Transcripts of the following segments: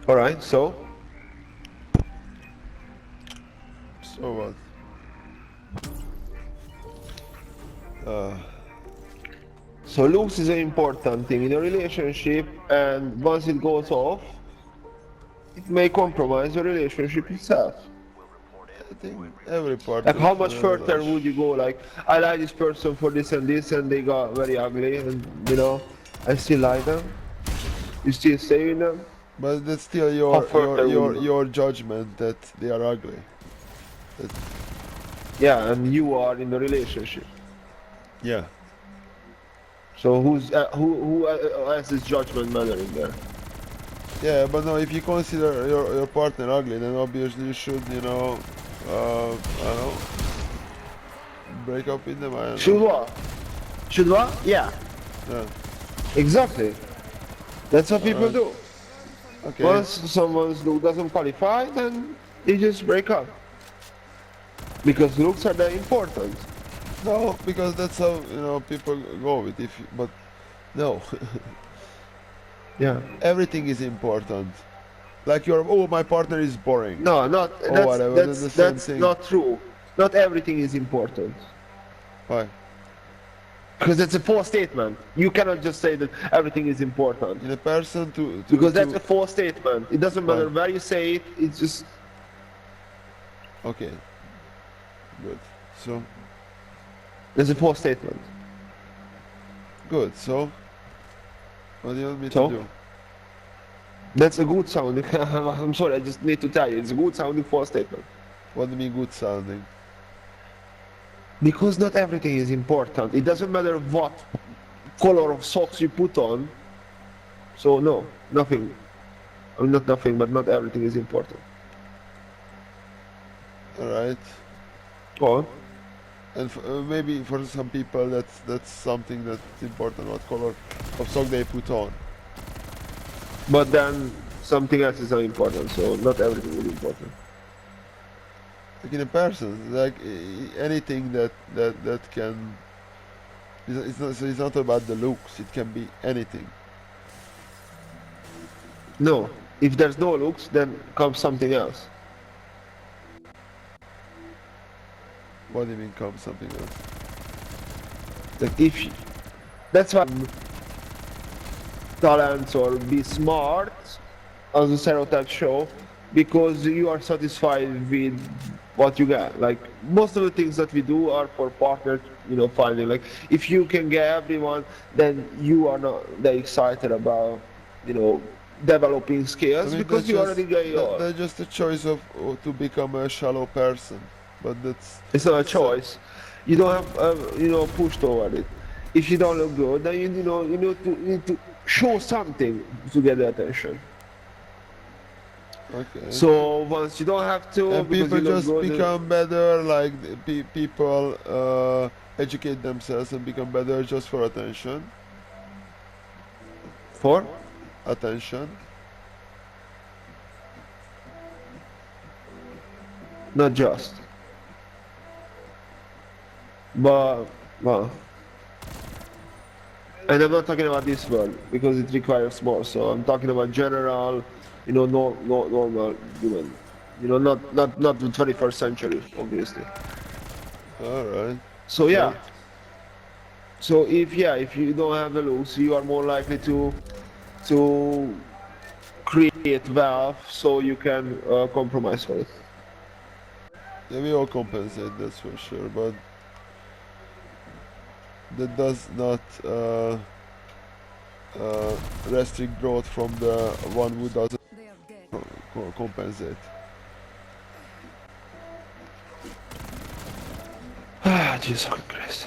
Alright, so? So what? So looks is an important thing in a relationship, and once it goes off, it may compromise the relationship itself. I think every part Like of how much further would you go? Like I like this person for this, and they got very ugly, and I still like them. You still stay with them. but that's still How your further would you go? your judgment that they are ugly. That, Yeah, and you are in the relationship. yeah. So who has this judgment matter in there? Yeah, but no, if you consider your partner ugly, then obviously you should, I don't know, break up with them. I don't Should know. what? Should what? Yeah, Yeah. exactly. That's what people Alright. do. Okay. Once someone doesn't qualify, then they just break up. Because looks are that important. No, because that's how people go with if. But no, Yeah. everything is important. Like my partner is boring, No, not or that's whatever. That's that's the same that's thing. not true. Not everything is important. Why? Because that's a false statement. You cannot just say that everything is important. In a person to Because that's a false statement. It doesn't why? matter where you say it, it's just Okay. Good. So there's a false statement. good. So what do you want me to So do? that's a good sounding I'm sorry, I just need to tell you, it's a good sounding false statement. What do you mean good sounding? Because not everything is important. It doesn't matter what color of socks you put on. So no, nothing. I mean not nothing, but not everything is important. All right. Go on. And maybe for some people that's something that's important. What color of sock they put on? But then something else is not important, so not everything is important. Like in a person, like anything that can. It's not about the looks. It can be anything. No. If there's no looks, then comes something else. What do you mean come something else? Like if you, that's why talents or be smart, as the stereotypes show, because you are satisfied with what you get. Like most of the things that we do are for partner, finding. Like if you can get everyone, then you are not that excited about, developing I skills mean because you already get yours. that's just a choice of to become a shallow person, but that's It's not a so choice. You don't have, push toward it. If you don't look good, then you need to show something to get the attention. okay. So once you don't have to, And because people you look just good, become better, like people educate themselves and become better just for attention. for Attention. not just, but well, and I'm not talking about this world because it requires more. So I'm talking about general, no, normal human. Not the 21st century, obviously. All right. So So yeah. So if you don't have the looks, you are more likely to create wealth, so you can compromise for it. yeah, we all compensate, that's for sure, but that does not restrict growth from the one who doesn't compensate. Ah, Jesus Christ.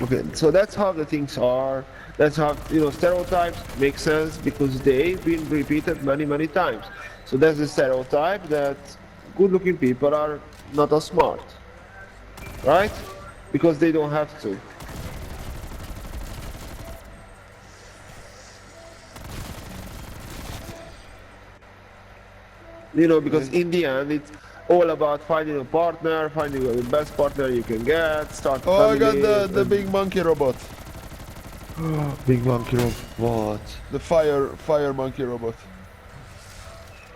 Okay, so that's how the things are. That's how stereotypes make sense because they've been repeated many times. So there's a stereotype that good-looking people are not as smart, right? Because they don't have to. Because in the end, it's all about finding a partner, finding the best partner you can get, start a Oh, I family. got the big monkey robot. Big monkey robot. The fire monkey robot.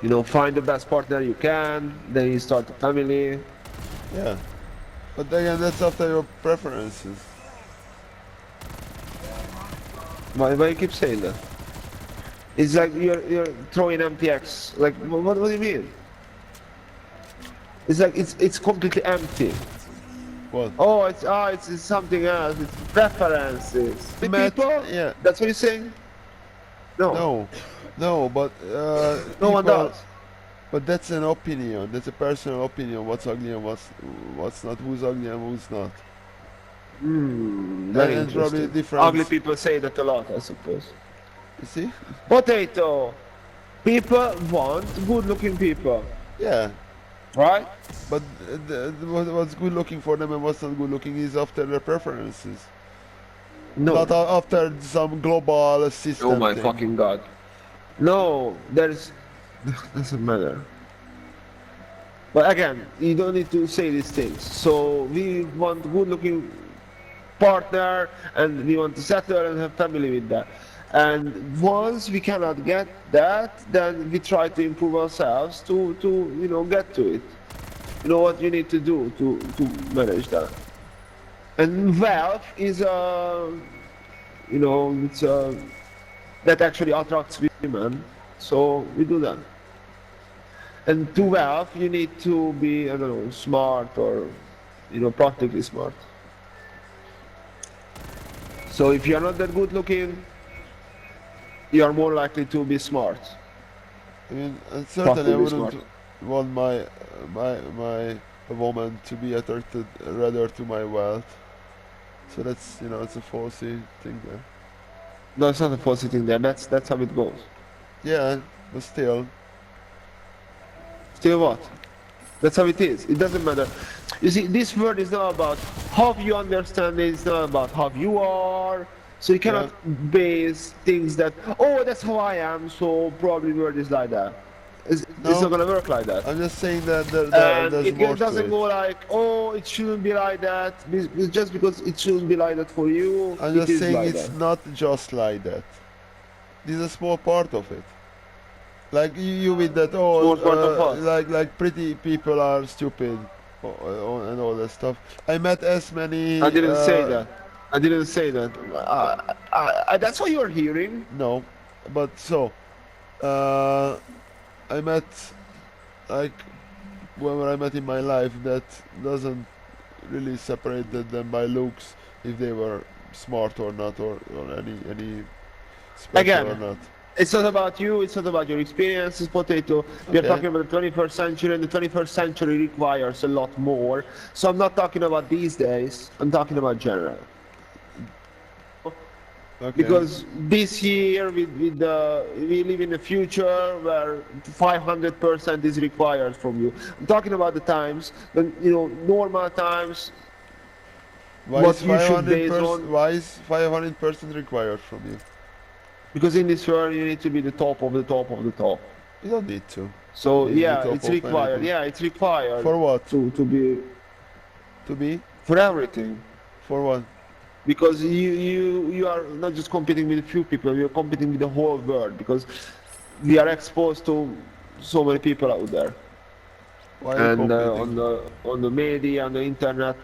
You know, find the best partner you can, then you start a family. Yeah. But again, that's after your preferences. Why you keep saying that? It's like you're throwing empty eggs. Like what do you mean? It's like it's completely empty. What? Oh, it's something else. It's preferences. The Met, people. yeah. That's what you're saying? No, No. No, but no one people. does. But that's an opinion. That's a personal opinion. What's ugly and what's not. Who's ugly and who's not. Hmm, very And probably interesting. Ugly difference. people say that a lot, I suppose. You see? Potato. People want good-looking people, Yeah. right? But what's good looking for them and what's not good looking is after their preferences. No. Not after some global Oh system my thing. fucking god. No, there's doesn't matter. But again, you don't need to say these things. So we want good-looking partner, and we want to settle and have family with that. And once we cannot get that, then we try to improve ourselves to get to it. You know what you need to do to manage that. And wealth is it's that actually attracts women. So we do that. And to wealth, you need to be, I don't know, smart or, practically smart. So if you're not that good looking, you're more likely to be smart, I mean, and certainly I practically wouldn't smart. want my woman to be attracted rather to my wealth. So that's it's a falsy thing there. No, it's not a false thing there. That's how it goes. Yeah, but still, Still what? That's how it is. It doesn't matter. You see, this word is not about how you understand it. It's not about how you are. So you yeah. cannot base things that, oh, that's how I am, so probably word is like that. It's not No, gonna work like that. I'm just saying that And there's it more to doesn't it. go like, oh, it shouldn't be like that. Just because it shouldn't be like that for you, I'm it just is saying like it's that. not just like that. This is a small part of it. Like you with that, Small part of what? like pretty people are stupid, and all that stuff. I met as I many, didn't say that. I didn't say that. That's what you're hearing. no, but so, uh, I met like whoever I met in my life that doesn't really separate them by looks if they were smart or not or any special or Again, not. it's not about you, it's not about your experiences, Potato. We are Okay, talking about the 21st century, and the 21st century requires a lot more. So I'm not talking about these days, I'm talking about general. okay. Because this year, we live in a future where 500% is required from you. I'm talking about the times, normal times, Why is what you should base 500%? on. Why is 500% required from you? Because in this world, you need to be the top of the top of the top. You don't need to So be the yeah, top it's of required. anything. Yeah, it's required For what? to be To be? for everything. For what? Because you are not just competing with a few people, you're competing with the whole world. Because we are exposed to so many people out there, Why are you and competing? on the media, on the internet.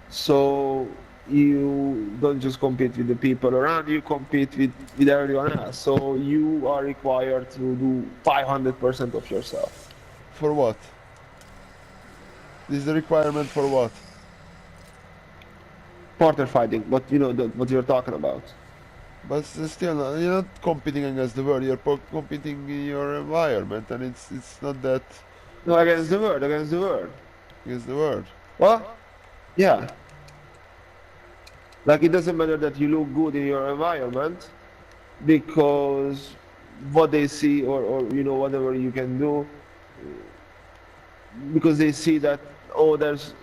So you don't just compete with the people around you, compete with everyone else. So you are required to do 500% of yourself. For what? This is the requirement for what? Partner fighting, but you know what you're talking about. But still, you're not competing against the world. You're competing in your environment, and it's not that No, against the world, against the world. against the world. What? Yeah. Like it doesn't matter that you look good in your environment because what they see or whatever you can do because they see that there's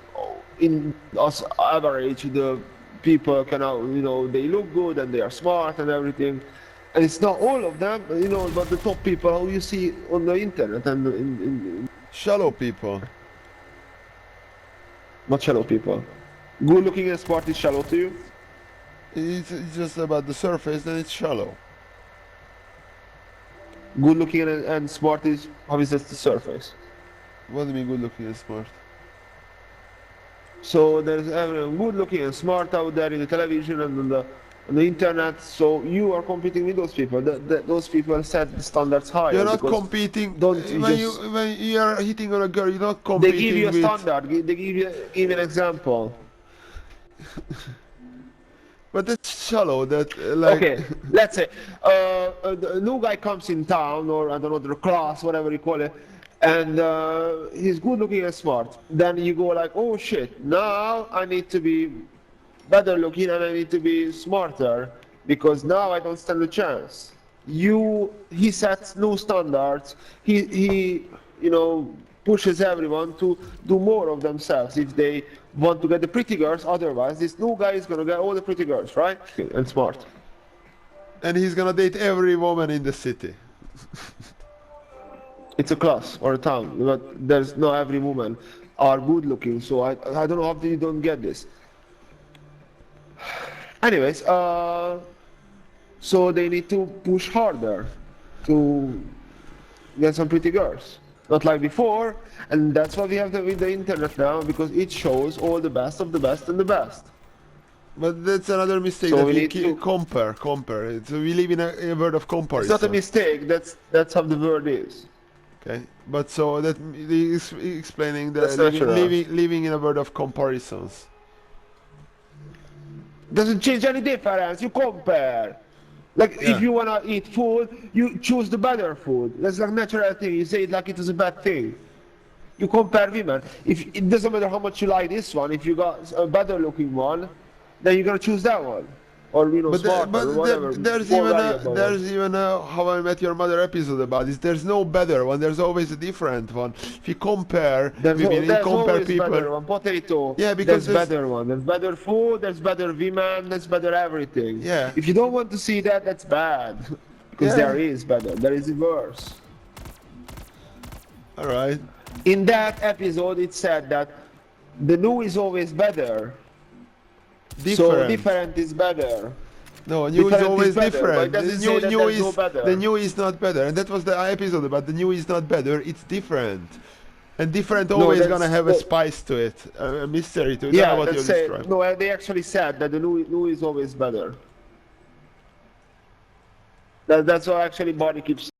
in us average the people can they look good and they are smart and everything. And it's not all of them, but the top people who you see on the internet and Shallow people. not shallow people. Good looking and smart is shallow to you? It's just about the surface, then it's shallow. Good looking and smart is obviously just the surface. What do you mean good looking and smart? So there's everyone good looking and smart out there in the television and on the internet. So you are competing with those people. Those people set the standards You're higher not because competing don't you just when you are hitting on a girl. You're not they give you competing a with. standard. They give you an example. But that's shallow. That like. Okay, let's say a new guy comes in town or I don't know the class, whatever you call it, and he's good looking and smart. Then you go like, oh shit, now I need to be better looking and I need to be smarter because now I don't stand a chance. He sets new standards. He you know pushes everyone to do more of themselves if they want to get the pretty girls. Otherwise, this new guy is gonna get all the pretty girls, right? And smart. And he's gonna date every woman in the city. It's a class or a town, but there's not every woman are good looking. So I don't know how you don't get this. Anyways, so they need to push harder to get some pretty girls. Not like before, and that's why we have with the internet now because it shows all the best of the best and the best. But that's another mistake So that we we need to. compare. So we live in a world of It's not a comparison. mistake. That's how the world is. Okay, but so that is explaining the That's natural. living in a world of comparisons. Doesn't change any difference. You compare. Like if Yeah. you wanna eat food, you choose the better food. That's like natural thing. You say it like it is a bad thing. You compare women. If it doesn't matter how much you like this one, if you got a better looking one, then you're gonna choose that one, or smarter, or whatever, more valuable one. there's even a How I Met Your Mother episode about this. There's no better one. There's always a different one. If you compare women, you There's compare always people. better one. Potato. Yeah, because There's there's better one. There's better food. There's better women. There's better everything. yeah If you don't want to see that, that's bad, because yeah. there is better. There is worse. All right. In that episode, it said that the new is always better. So Different. different is better. No, new is Different is always better, but it different. doesn't say that there's no better. The new is not better, and that was the episode about the new is not better. It's different, and different No, always gonna have a no, spice to it, a mystery to it. That's yeah, what you that's it. described. No, they actually said that the new is always better. That's what actually body keeps